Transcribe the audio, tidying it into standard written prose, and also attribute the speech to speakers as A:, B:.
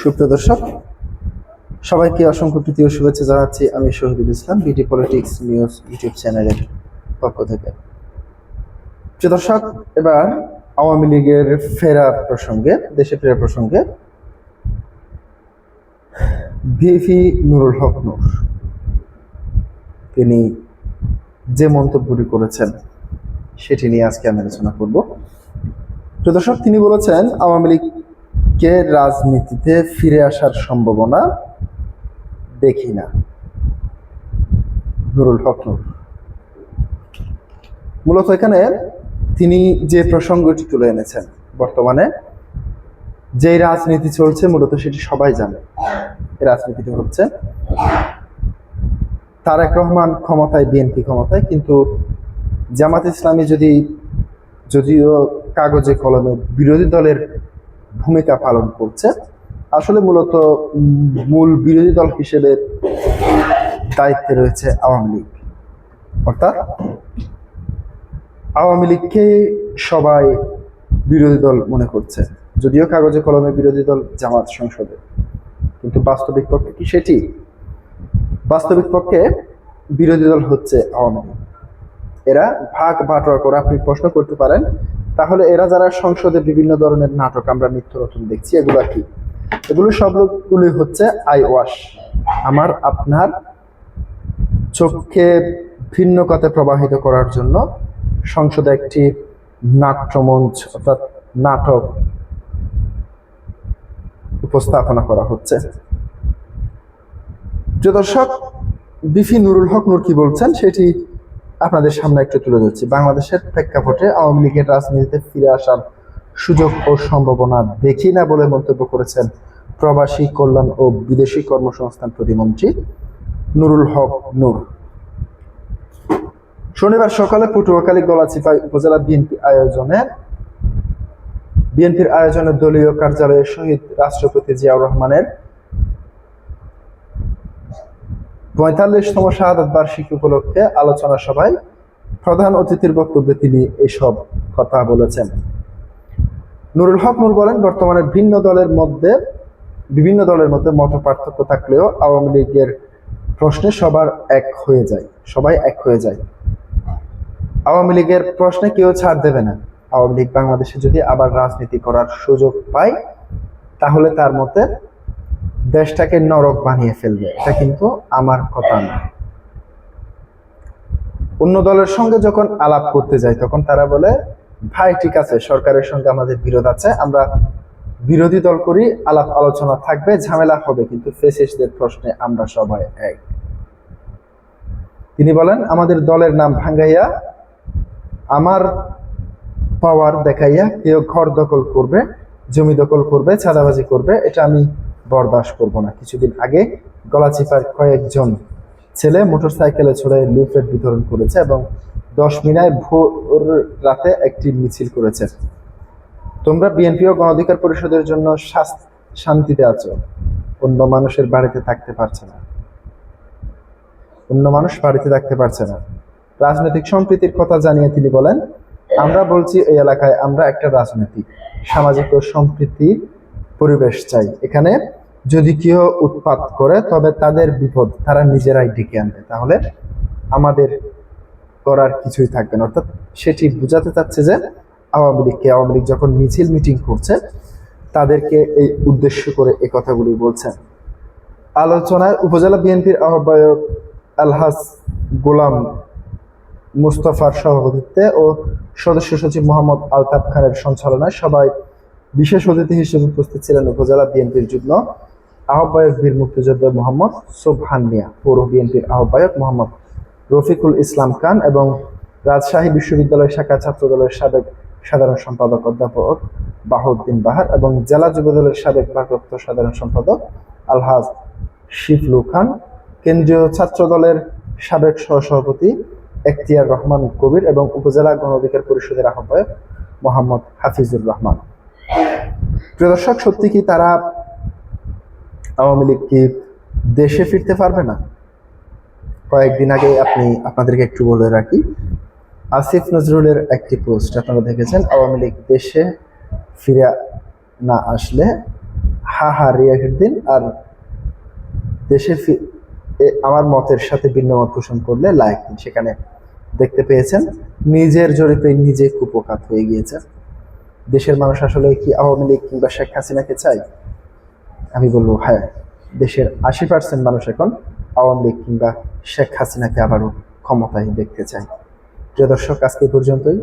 A: সুপ্রিয় দর্শক, সবাইকে অসংখ্য প্রীতি ও শুভেচ্ছা জানাচ্ছি। আমি Shahidul Islam, BD politics news YouTube চ্যানেলের পক্ষ থেকে। প্রিয় দর্শক, এবার আওয়ামী লীগের দেশে ফেরা প্রসঙ্গে ভিপি নুরুল হক নূর তিনি যে মন্তব্যটি করেছেন সেটি নিয়ে আজকে আমি আলোচনা করব। প্রিয় দর্শক, তিনি বলেছেন আওয়ামী লীগকে রাজনীতিতে ফিরে আসার সম্ভাবনা দেখি না। নুরুল হক নূর মূলত এখানে তিনি যে প্রসঙ্গটি তুলে এনেছেন, বর্তমানে যে রাজনীতি চলছে মূলত সেটি সবাই জানে। এই রাজনীতিটি হচ্ছে তারেক রহমান ক্ষমতায়, বিএনপি ক্ষমতায়, কিন্তু জামাত ইসলামী যদিও কাগজে কলমে বিরোধী দলের ভূমিকা পালন করছে, আসলে মূলত মূল বিরোধী দল হিসেবে দায়িত্বে রয়েছে আওয়ামী লীগ। অর্থাৎ আওয়ামী লীগকে সবাই বিরোধী দল মনে করছে, যদিও কাগজে কলমে বিরোধী দল জামাত সংসদে, কিন্তু বাস্তবিক পক্ষে কি সেটি? বাস্তবিক পক্ষে বিরোধী দল হচ্ছে আওয়ামী লীগ। এরা ভাগ বাটোয়ারা করে, আপনি প্রশ্ন করতে পারেন তাহলে এরা যারা সংসদে বিভিন্ন ধরনের নাটক আমরা নিত্য নতুন দেখছি, এগুলো কি? এগুলো সবগুলি হচ্ছে আই ওয়াশ, আমার আপনার চোখকে ভিন্ন পথে প্রবাহিত করার জন্য সংসদে একটি নাট্যমঞ্চ অর্থাৎ নাটক উপস্থাপনা করা হচ্ছে। প্রিয় দর্শক, ভিপি নুরুল হক নূর কি বলছেন সেটি আপনাদের সামনে একটু তুলে ধরছি। বাংলাদেশের প্রেক্ষাপটে আওয়ামী লীগের রাজনীতিতে ফিরে আসার সুযোগ ও সম্ভাবনা দেখি না বলে মন্তব্য করেছেন প্রবাসী কল্যাণ ও বিদেশি কর্মসংস্থান প্রতিমন্ত্রী নুরুল হক নূর। শনিবার সকালে পটুয়াখালী গলাচিপাই উপজেলা বিএনপির আয়োজনে দলীয় কার্যালয়ে শহীদ রাষ্ট্রপতি জিয়াউর রহমানের ৪৫তম শাহাদাত বার্ষিকী উপলক্ষে আলোচনা সভায় প্রধান অতিথির বক্তব্যে তিনি এসব কথা বলেছেন। নুরুল হক নূর বলেন, বর্তমানে বিভিন্ন দলের মধ্যে মত পার্থক্য থাকলেও আওয়ামী লীগের প্রশ্নে সবাই এক হয়ে যায়। আওয়ামী লীগের প্রশ্নে কেউ ছাড় দেবে না। আওয়ামী লীগ বাংলাদেশে যদি আবার রাজনীতি করার সুযোগ পায় তাহলে তার মতে দেশটাকে নরক বানিয়ে ফেলবে। এটা কিন্তু আমার কথা না। অন্য দলের সঙ্গে যখন আলাপ করতে যাই তখন তারা বলে, ভাই ঠিক আছে, সরকারের সঙ্গে আমাদের বিরোধ আছে, আমরা বিরোধী দল করি, আলাপ আলোচনা থাকবে, ঝামেলা হবে, কিন্তু ফ্যাসিস্টদের প্রশ্নে আমরা সবাই এক। তিনি বলেন, আমাদের দলের নাম ভাঙ্গাইয়া, আমার পাওয়ার দেখাইয়া কেউ ঘর দখল করবে, জমি দখল করবে, চাঁদাবাজি করবে, এটা আমি বরদাস্ত করব না। কিছুদিন আগে গলাচিপার কয়েকজন ছেলে মোটরসাইকেলে চড়ে লিফলেট বিতরণ করেছে এবং 10 মিনায় ভোর রাতে একটি মিছিল করেছে। তোমরা বিএনপি ও গণঅধিকার পরিষদের জন্য শান্তিতে আছো, অন্য মানুষের বাড়িতে থাকতে পারছে না। রাজনৈতিক সম্প্রীতির কথা জানিয়ে তিনি বলেন, আমরা বলছি এই এলাকায় আমরা একটা রাজনৈতিক, সামাজিক ও সম্প্রীতির পরিবেশ চাই। এখানে যদি কেউ উৎপাত করে তবে তাদের বিপদ তারা নিজেরাই ডেকে আনবে, তাহলে আমাদের করার কিছুই থাকবে না। অর্থাৎ সেটি বোঝাতে চাচ্ছে যে আওয়ামী লীগ যখন মিটিং করছে তাদেরকে এই উদ্দেশ্য করে এই কথাগুলি বলছেন। আলোচনায় উপজেলা বিএনপির আহ্বায়ক আলহাজ গোলাম মুস্তফার সভাপতিত্বে ও সদস্য সচিব মোহাম্মদ আলতাফ খানের সঞ্চালনায় সবাই বিশেষ অতিথি হিসেবে উপস্থিত ছিলেন উপজেলা বিএনপির যুগ্ম আহ্বায়ক বীর মুক্তিযোদ্ধা মোহাম্মদ সোবহান মিয়া, পৌর বিএনপির আহ্বায়ক মোহাম্মদ রফিকুল ইসলাম খান এবং রাজশাহী বিশ্ববিদ্যালয় শাখা ছাত্রদলের সাবেক সাধারণ সম্পাদক অধ্যাপক বাহাউদ্দিন বাহার এবং জেলা যুবদলের সাবেক ভারপ্রাপ্ত সাধারণ সম্পাদক আলহাজ শিফলু খান, কেন্দ্রীয় ছাত্র দলের সাবেক সহসভাপতি এখতিয়ার রহমান কবির এবং উপজেলা গণঅধিকার পরিষদের আহ্বায়ক মোহাম্মদ হাফিজুর রহমান। প্রিয় দর্শক, সত্যি কি তারা আওয়ামী লীগ কি দেশে ফিরতে পারবে না? কয়েকদিন আগে আপনাদেরকে একটু বলে রাখি, আসিফ নজরুলের একটি পোস্ট আপনারা দেখেছেন, আওয়ামী লীগ দেশে ফিরে না আসলে হা হা রিয়াক্ট দিন, আর দেশের আমার মতের সাথে ভিন্ন মত পোষণ করলে লাইক দিন। সেখানে দেখতে পেয়েছেন নিজের জরিপে নিজে কুপোকাত হয়ে গিয়েছে। দেশের মানুষ আসলে কি আওয়ামী লীগ কিংবা শেখ হাসিনাকে চায়? আমি বলবো হ্যাঁ, দেশের 80% মানুষ এখন আওয়ামী লীগ কিংবা শেখ হাসিনাকে আবারও ক্ষমতায় দেখতে চায়। প্রিয় দর্শক, আজকে পর্যন্তই।